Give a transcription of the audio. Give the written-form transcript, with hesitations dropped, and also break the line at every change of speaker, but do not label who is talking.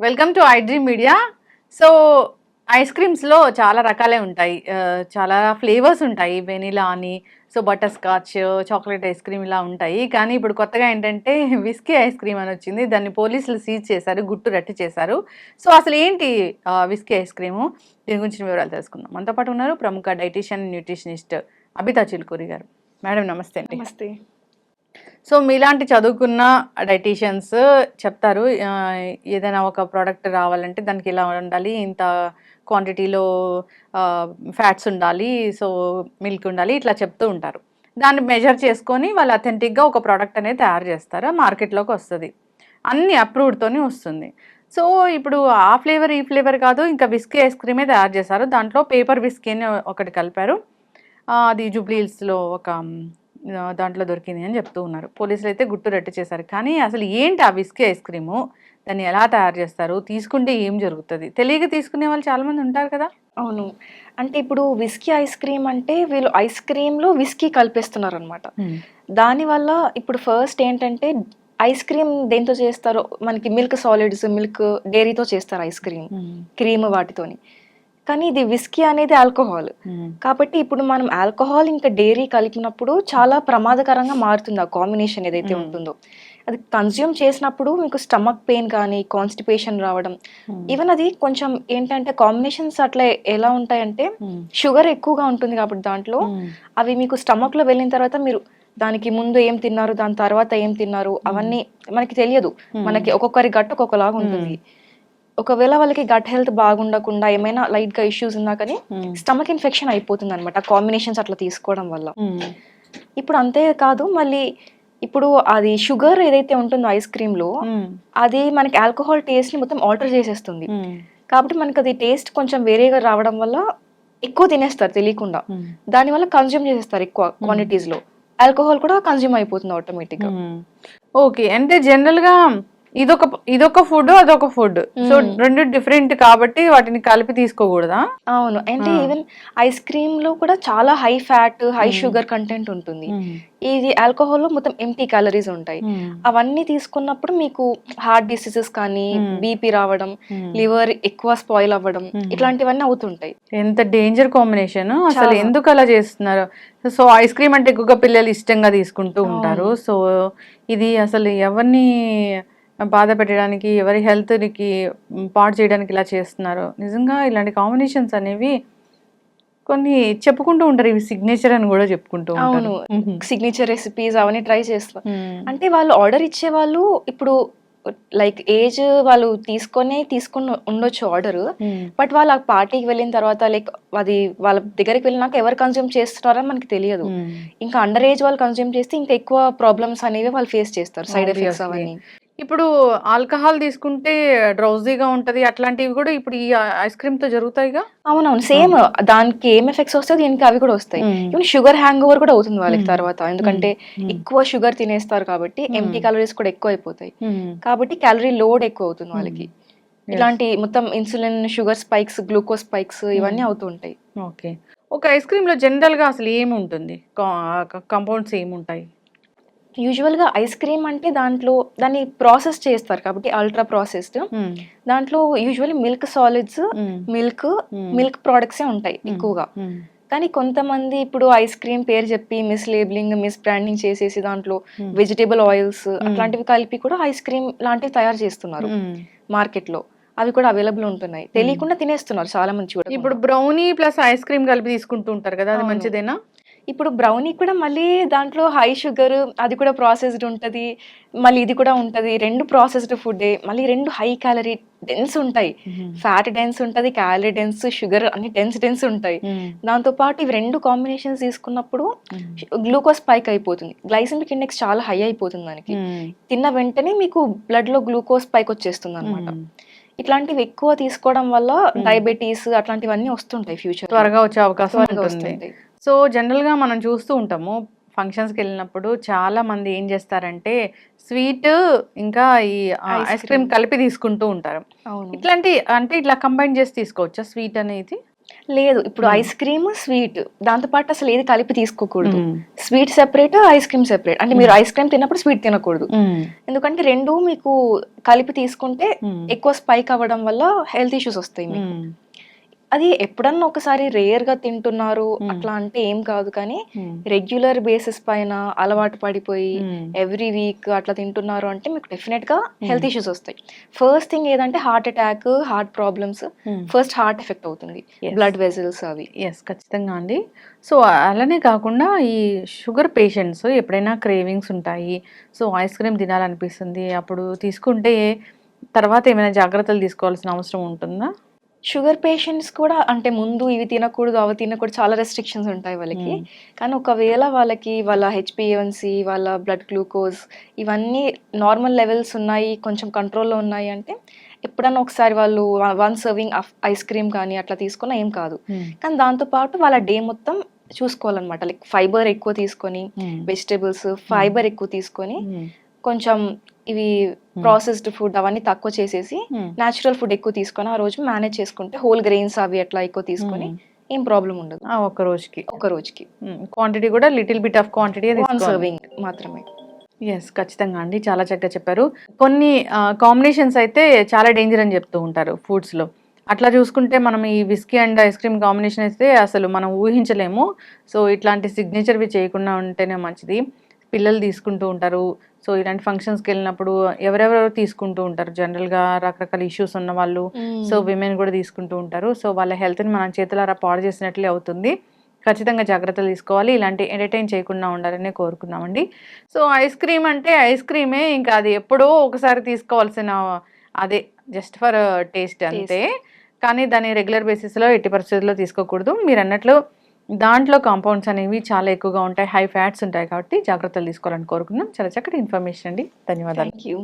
Welcome to iDream media. So ice క్రీమ్స్లో చాలా రకాలే ఉంటాయి. చాలా ఫ్లేవర్స్ ఉంటాయి. వెనిలా అని, so butterscotch, chocolate ice cream ఇలా ఉంటాయి. కానీ ఇప్పుడు కొత్తగా ఏంటంటే విస్కీ ఐస్ క్రీమ్ అని వచ్చింది. దాన్ని పోలీసులు సీజ్ చేశారు, గుట్టు రట్టు చేశారు. సో అసలు ఏంటి విస్కీ ఐస్ క్రీము? దీని గురించి వివరాలు తెలుసుకుందాం. మనతో పాటు ఉన్నారు ప్రముఖ డైటీషియన్, న్యూట్రిషనిస్ట్ అబితా చిలుకూరి గారు. మేడం నమస్తే అండి.
నమస్తే.
సో మీలాంటి చదువుకున్న డైటీషియన్స్ చెప్తారు, ఏదైనా ఒక ప్రోడక్ట్ రావాలంటే దానికి ఇలా ఉండాలి, ఇంత క్వాంటిటీలో ఫ్యాట్స్ ఉండాలి, సో మిల్క్ ఉండాలి, ఇట్లా చెప్తూ ఉంటారు. దాన్ని మెజర్ చేసుకొని వాళ్ళు అథెంటిక్గా ఒక ప్రోడక్ట్ అనేది తయారు చేస్తారు, మార్కెట్లోకి వస్తుంది, అన్ని అప్రూవ్డ్తోనే వస్తుంది. సో ఇప్పుడు ఆ ఫ్లేవర్ ఈ ఫ్లేవర్ కాదు, ఇంకా విస్కీ ఐస్ క్రీమే తయారు చేశారు. దాంట్లో పేపర్ విస్కీ అని ఒకటి కలిపారు. అది జూబ్లీ హిల్స్లో ఒక దాంట్లో దొరికింది అని చెప్తూ ఉన్నారు. పోలీసులు అయితే గుట్టు రట్టు చేశారు. కానీ అసలు ఏంటి ఆ విస్కీ ఐస్ క్రీము, దాన్ని ఎలా తయారు చేస్తారు, తీసుకుంటే ఏం జరుగుతుంది, తెలియక తీసుకునే వాళ్ళు చాలామంది ఉంటారు కదా.
అవును. అంటే ఇప్పుడు విస్కీ ఐస్ క్రీమ్ అంటే వీళ్ళు ఐస్ క్రీమ్‌లో విస్కీ కలిపేస్తున్నారనమాట. దానివల్ల ఇప్పుడు ఫస్ట్ ఏంటంటే ఐస్ క్రీమ్ దేనితో చేస్తారో మనకి మిల్క్ సాలిడ్స్, మిల్క్ డైరీతో చేస్తారు ఐస్ క్రీమ్. క్రీమ్ వాటితోని. కానీ ఇది విస్కీ అనేది ఆల్కహాల్. కాబట్టి ఇప్పుడు మనం ఆల్కహాల్ ఇంకా డైరీ కలిపినప్పుడు చాలా ప్రమాదకరంగా మారుతుంది ఆ కాంబినేషన్ ఏదైతే ఉంటుందో. అది కన్జ్యూమ్ చేసినప్పుడు మీకు స్టమక్ పెయిన్ కానీ, కాన్‌స్టిపేషన్ రావడం, ఈవెన్ అది కొంచెం ఏంటంటే కాంబినేషన్స్ అట్లా ఎలా ఉంటాయంటే షుగర్ ఎక్కువగా ఉంటుంది కాబట్టి దాంట్లో అవి మీకు స్టమక్‌లో వెళ్ళిన తర్వాత మీరు దానికి ముందు ఏం తిన్నారు, దాని తర్వాత ఏం తిన్నారు అవన్నీ మనకి తెలియదు. మనకి ఒక్కొక్కరి గట్ ఒక్కొక్కలాగా ఉంటుంది. ఒకవేళ వాళ్ళకి గట్ హెల్త్ బాగుండకుండా ఏమైనా లైట్ గా ఇష్యూస్ ఉన్నా కానీ స్టమక్ ఇన్ఫెక్షన్ అయిపోతుంది అనమాట కాంబినేషన్స్ అట్లా తీసుకోవడం వల్ల. ఇప్పుడు అంతే కాదు, మళ్ళీ ఇప్పుడు అది షుగర్ ఏదైతే ఉంటుందో ఐస్ క్రీమ్ లో అది మనకి ఆల్కహాల్ టేస్ట్ ని మొత్తం ఆల్టర్ చేసేస్తుంది. కాబట్టి మనకి అది టేస్ట్ కొంచెం వేరేగా రావడం వల్ల ఎక్కువ తినేస్తారు తెలియకుండా. దానివల్ల కన్జ్యూమ్ చేసేస్తారు ఎక్కువ క్వాంటిటీస్ లో. ఆల్కహాల్ కూడా కన్జ్యూమ్ అయిపోతుంది ఆటోమేటిక్ గా.
ఓకే, అంటే జనరల్ గా ఇదొక ఫుడ్, అదొక ఫుడ్, సో రెండు డిఫరెంట్ కాబట్టి వాటిని కలిపి తీసుకోకూడదా?
అవును. అంటే ఈవెన్ ఐస్ క్రీమ్ లో కూడా చాలా high fat, high sugar content ఉంటుంది. ఇది ఆల్కహాల్ లో మొత్తం ఎంటీ క్యాలరీస్ ఉంటాయి. అవన్నీ తీసుకున్నప్పుడు మీకు హార్ట్ డిసీజెస్ కానీ, బీపీ రావడం, లివర్ ఎక్కువ స్పాయిల్ అవ్వడం, ఇట్లాంటివన్నీ అవుతుంటాయి.
ఎంత డేంజర్ కాంబినేషన్ అసలు, ఎందుకు అలా చేస్తున్నారు? సో ఐస్ క్రీమ్ అంటే ఎక్కువగా పిల్లలు ఇష్టంగా తీసుకుంటూ ఉంటారు. సో ఇది అసలు ఎవరిని బాధ పెట్టడానికి, ఎవరి హెల్త్‌కి పాడు చేయడానికి ఇలా చేస్తున్నారు. నిజంగా ఇలాంటి కాంబినేషన్స్ అనేవి కొన్ని చెప్పుకుంటూ ఉంటారు. ఇవి సిగ్నేచర్ అని కూడా చెప్పుకుంటూ ఉంటారు.
అవును. సిగ్నేచర్ రెసిపీస్ అవన్నీ ట్రై చేస్తారు. అంటే వాళ్ళు ఆర్డర్ ఇచ్చే వాళ్ళు ఇప్పుడు లైక్ ఏజ్ వాళ్ళు తీసుకొని ఉండొచ్చు ఆర్డర్. బట్ వాళ్ళు ఆ పార్టీకి వెళ్ళిన తర్వాత లైక్ అది వాళ్ళ దగ్గరికి వెళ్ళినాక ఎవరు కన్జ్యూమ్ చేస్తున్నారని మనకి తెలియదు. ఇంకా అండర్ ఏజ్ వాళ్ళు కన్జ్యూమ్ చేస్తే ఇంకా ఎక్కువ ప్రాబ్లమ్స్ అనేవి వాళ్ళు ఫేస్ చేస్తారు, సైడ్ ఎఫెక్ట్స్ అవన్నీ.
ఇప్పుడు ఆల్కహాల్ తీసుకుంటే డ్రౌజీగా ఉంటది, అట్లాంటివి కూడా ఇప్పుడు ఈ ఐస్ క్రీమ్ తో జరుగుతాయిగా.
అవునవును, సేమ్ దానికి ఏం ఎఫెక్ట్స్ వస్తాయి దీనికి అవి కూడా వస్తాయి. ఈవెన్ షుగర్ హ్యాంగ్ ఓవర్ కూడా అవుతుంది వాళ్ళకి తర్వాత, ఎందుకంటే ఎక్కువ షుగర్ తినేస్తారు కాబట్టి ఎంటీ క్యాలరీస్ కూడా ఎక్కువ అయిపోతాయి. కాబట్టి క్యాలరీ లోడ్ ఎక్కువ అవుతుంది వాళ్ళకి. ఇలాంటి మొత్తం insulin, sugar spikes, glucose spikes ఇవన్నీ అవుతూ ఉంటాయి.
ఓకే, ఒక ఐస్ క్రీమ్ లో జనరల్ గా అసలు ఏముంటుంది, కాంపౌండ్స్ ఏముంటాయి?
యూజువల్గా ఐస్ క్రీమ్ అంటే దాన్ని ప్రాసెస్ చేస్తారు కాబట్టి అల్ట్రా ప్రాసెస్డ్. దాంట్లో యూజువల్లీ మిల్క్ సాలిడ్స్, మిల్క్ ప్రోడక్ట్సే ఉంటాయి ఎక్కువగా. కానీ కొంతమంది ఇప్పుడు ఐస్ క్రీమ్ పేరు చెప్పి మిస్ లేబులింగ్, మిస్ బ్రాండింగ్ చేసేసి దాంట్లో వెజిటేబుల్ ఆయిల్స్ అట్లాంటివి కలిపి కూడా ఐస్ క్రీమ్ లాంటివి తయారు చేస్తున్నారు మార్కెట్ లో. అవి కూడా అవైలబుల్ ఉంటున్నాయి, తెలియకుండా తినేస్తున్నారు చాలా మంది కూడా.
ఇప్పుడు బ్రౌనీ ప్లస్ ఐస్ క్రీమ్ కలిపి తీసుకుంటూ ఉంటారు కదా, అది మంచిదేనా?
ఇప్పుడు బ్రౌనీ కూడా మళ్ళీ దాంట్లో హై షుగర్, అది కూడా ప్రాసెస్డ్ ఉంటుంది, మళ్ళీ ఇది కూడా ఉంటుంది. రెండు ప్రాసెస్డ్ ఫుడ్డే, మళ్ళీ రెండు హై క్యాలరీ డెన్స్ ఉంటాయి. ఫ్యాట్ డెన్స్ ఉంటుంది, క్యాలరీ డెన్స్, షుగర్ అన్ని డెన్స్ ఉంటాయి. దాంతో పాటు ఇవి రెండు కాంబినేషన్స్ తీసుకున్నప్పుడు గ్లూకోజ్ స్పైక్ అయిపోతుంది, గ్లైసెమిక్ ఇండెక్స్ చాలా హై అయిపోతుంది దానికి. తిన్న వెంటనే మీకు బ్లడ్ లో గ్లూకోజ్ స్పైక్ వచ్చేస్తుంది అనమాట. ఇట్లాంటివి ఎక్కువ తీసుకోవడం వల్ల డయాబెటీస్ అట్లాంటివన్నీ వస్తుంటాయి, ఫ్యూచర్
త్వరగా వచ్చే అవకాశం ఉంటుంది. సో జనరల్గా మనం చూస్తూ ఉంటాము, ఫంక్షన్స్కి వెళ్ళినప్పుడు చాలా మంది ఏం చేస్తారంటే స్వీట్ ఇంకా ఈ ఐస్ క్రీమ్ కలిపి తీసుకుంటూ ఉంటారు. ఇట్లాంటి అంటే ఇట్లా కంబైన్ చేసి తీసుకోవచ్చా స్వీట్ అనేది?
లేదు, ఇప్పుడు ఐస్ క్రీమ్ స్వీట్ దాంతో పాటు అసలు ఏది కలిపి తీసుకోకూడదు. Sweet separate, ice cream separate. అంటే మీరు ఐస్ క్రీమ్ తిన్నప్పుడు స్వీట్ తినకూడదు, ఎందుకంటే రెండు మీకు కలిపి తీసుకుంటే ఎక్కువ స్పైక్ అవ్వడం వల్ల హెల్త్ ఇష్యూస్ వస్తాయి మీకు. అది ఎప్పుడన్నా ఒకసారి రేర్ గా తింటున్నారు అట్లా అంటే ఏం కాదు, కానీ రెగ్యులర్ బేసిస్ పైన అలవాటు పడిపోయి ఎవ్రీ వీక్ అట్లా తింటున్నారు అంటే మీకు డెఫినెట్ గా హెల్త్ ఇష్యూస్ వస్తాయి. ఫస్ట్ థింగ్ ఏదంటే heart attack, heart problems, first heart effect అవుతుంది, బ్లడ్ వెజల్స్ అవి.
ఎస్, ఖచ్చితంగా అండి. సో అలానే కాకుండా ఈ షుగర్ పేషెంట్స్ ఎప్పుడైనా క్రేవింగ్స్ ఉంటాయి, సో ఐస్ క్రీమ్ తినాలనిపిస్తుంది, అప్పుడు తీసుకుంటే తర్వాత ఏమైనా జాగ్రత్తలు తీసుకోవాల్సిన అవసరం ఉంటుందా?
షుగర్ పేషెంట్స్ కూడా అంటే ముందు ఇవి తినకూడదు, అవి తినకూడదు, చాలా రెస్ట్రిక్షన్స్ ఉంటాయి వాళ్ళకి. కానీ ఒకవేళ వాళ్ళకి వాళ్ళ హెచ్బిఏవన్సీ, వాళ్ళ బ్లడ్ గ్లూకోజ్ ఇవన్నీ నార్మల్ లెవెల్స్ ఉన్నాయి, కొంచెం కంట్రోల్లో ఉన్నాయి అంటే ఎప్పుడన్నా ఒకసారి వాళ్ళు 1 సర్వింగ్ ఐస్ క్రీమ్ కానీ అట్లా తీసుకున్నా ఏం కాదు. కానీ దాంతోపాటు వాళ్ళ డే మొత్తం చూసుకోవాలన్నమాట. లైక్ ఫైబర్ ఎక్కువ తీసుకొని, వెజిటేబుల్స్ ఫైబర్ ఎక్కువ తీసుకొని, కొంచెం ఇవి ప్రాసెస్డ్ ఫుడ్ అవన్నీ తక్కువ చేసేసి న్యాచురల్ ఫుడ్ ఎక్కువ తీసుకొని ఆ రోజు మేనేజ్ చేసుకుంటే, హోల్ గ్రెయిన్స్ అవి అట్లా ఎక్కువ తీసుకొని ఏం ప్రాబ్లం ఉండదు.
ఒక రోజుకి క్వాంటిటీ కూడా little bit of quantity
1 serving మాత్రమే.
ఎస్, ఖచ్చితంగా అండి, చాలా చక్కగా చెప్పారు. కొన్ని కాంబినేషన్స్ అయితే చాలా డేంజర్ అని చెప్తూ ఉంటారు ఫుడ్స్లో. అట్లా చూసుకుంటే మనం ఈ whisky and ice cream combination అయితే అసలు మనం ఊహించలేము. సో ఇట్లాంటి సిగ్నేచర్వి చేయకుండా ఉంటేనే మంచిది. పిల్లలు తీసుకుంటూ ఉంటారు, సో ఇలాంటి ఫంక్షన్స్కి వెళ్ళినప్పుడు ఎవరెవరో తీసుకుంటూ ఉంటారు, జనరల్గా రకరకాల ఇష్యూస్ ఉన్న వాళ్ళు. సో విమెన్ కూడా తీసుకుంటూ ఉంటారు. సో వాళ్ళ హెల్త్ని మనం చేతులారా పాడు చేసినట్లే అవుతుంది. ఖచ్చితంగా జాగ్రత్తలు తీసుకోవాలి, ఇలాంటి ఎంటర్టైన్ చేయకుండా ఉండాలని కోరుకుందామండి. సో ఐస్ క్రీమ్ అంటే ఐస్ క్రీమే, ఇంకా అది ఎప్పుడో ఒకసారి తీసుకోవాల్సిన, అదే జస్ట్ ఫర్ టేస్ట్ అంతే. కానీ దాన్ని రెగ్యులర్ బేసిస్లో ఎట్టి పరిస్థితుల్లో తీసుకోకూడదు. మీరు అన్నట్లు దాంట్లో కాంపౌండ్స్ అనేవి చాలా ఎక్కువగా ఉంటాయి, హై ఫ్యాట్స్ ఉంటాయి, కాబట్టి జాగ్రత్తలు తీసుకోవాలని కోరుకుందాం. చాలా చక్కటి ఇన్ఫర్మేషన్ అండి, ధన్యవాదాలు.
Thank you.